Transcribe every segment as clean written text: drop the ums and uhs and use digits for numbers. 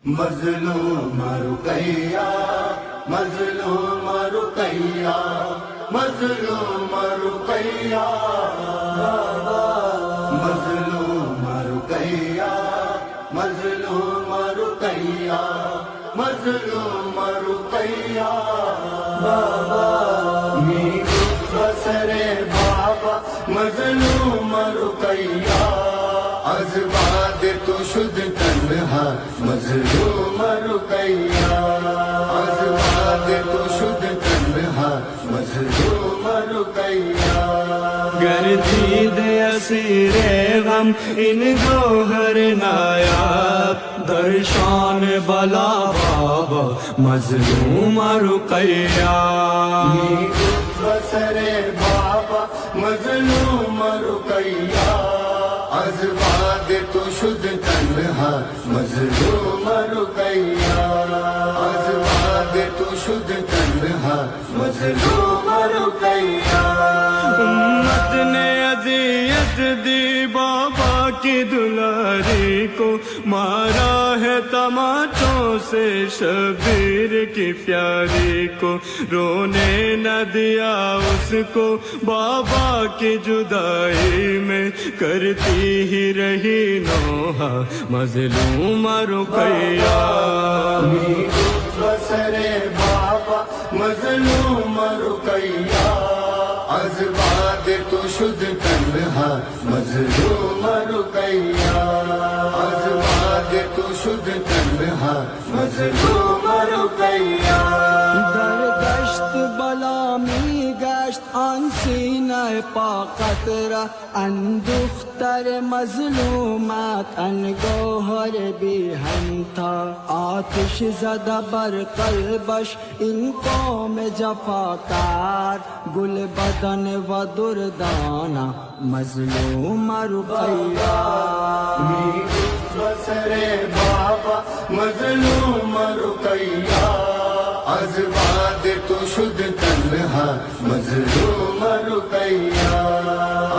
مظلوم رقیہ مظلوم رقیہ مظلوم رقیہ مظلوم رقیہ مظلوم رقیہ مظلوم رقیہ می بسر بابا مظلوم رقیہ از بعد تو شد تنہا مظلوم رقیہ از بعد تو شد تنہا مظلوم رقیہ گردید اسیر غم ان گوہر نایاب در شان بلا بابا مظلوم رقیہ بسر بابا مظلوم رقیہ از بعد تو شد تنہا مظلوم رقیہ از بعد تو شد تنہا مظلوم رقیہ امت نے اذیت دی بابا کی دلاری کو، مارا ہے تماچوں سے شبیر کی پیاری کو، رونے نہ دیا اس کو بابا کی جدائی میں، کرتی ہی رہی نوحہ مظلوم رقیہ بسر بابا مظلوم رقیہ از بعد تو شد تنہا مظلوم رقیہ از بعد تو شد تنہا مظلوم رقیہ در دشت بلا می گشت آن سینه پا قطره اندوختر مظلومت انگوهر بی همتا آتش زده بر قلبش این قوم جفاکار گل بدن و دردانه مظلوم رقیہ بسر بابا مظلوم رقیہ از بعد تو شد تنہا مظلوم رقیہ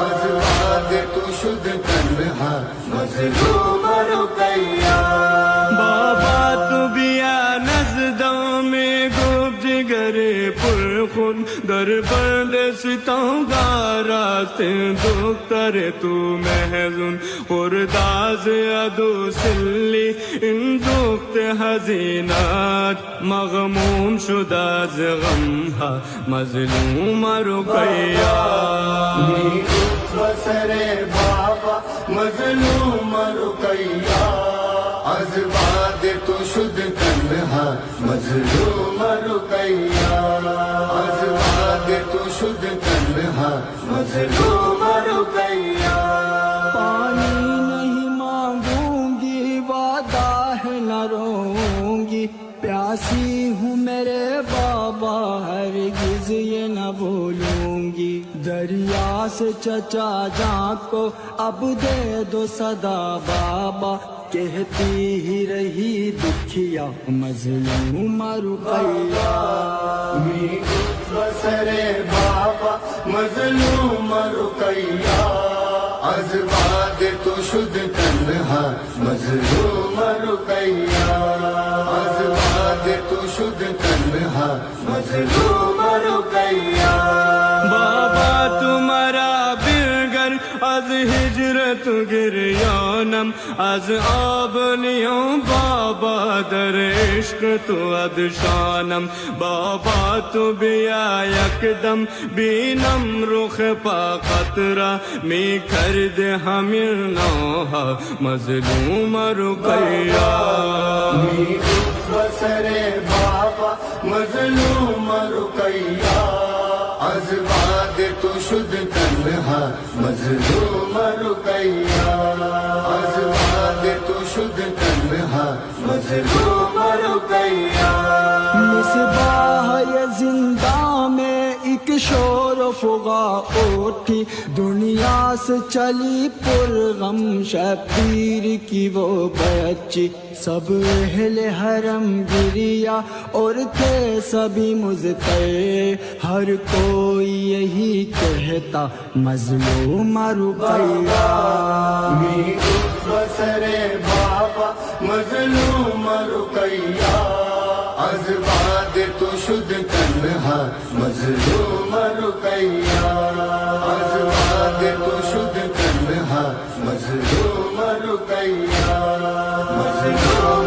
از بعد تو شد تنہا مظلوم رقیہ بابا تو بیا نزدوں میں گفت جگر پرخون در بند ستوں گا راستے دختر تو محزون قرداز ادو سلی ان دخت حزینات مغموم شد از غمها مظلوم رقیہ بسر بابا مظلوم رقیہ از بعد تو شد تنہا مظلوم رقیہ از بعد تو شد تنہا مظلوم رقیہ پانی نہیں مانگوں گی وعدہ ہے نہ روں گی پیاسی ہوں میرے بابا ہرگز یہ نہ بھولوں گی دریا سے چچا جان کو اب دے دو صدا بابا کہتی ہی رہی دکھیا مظلوم رقیہ بسر بابا مظلوم رقیہ از بعد تو شد تنہا مظلوم رقیہ از بعد تو شد تنہا مظلوم رقیہ بابا تمہارا برگر از ہجرت گریانم از آبنیوں بابا در عشق تو ادشانم بابا تو بیا یکدم بینم رخ پا قطرہ می کرد ہمیں نوحہ مظلوم رقیہ بسر بابا مظلوم رقیہ از بعد تو شد تنہا مظلوم رقیہ از بعد تو شد تنہا مظلوم رقیہ مصباح یہ زندہ میں ایک شور و فغا اٹھی دنیا سے چلی پرغم شبیر کی وہ بچی سب اہل حرم گریا اور تھے سبھی مضطرب ہر کوئی یہی کہتا مظلوم رقیہ بسر بابا مظلوم رقیہ از بعد تو شد تنہا مظلوم رقیہ از بعد تو شد تنہا مظلوم رقیہ مظلوم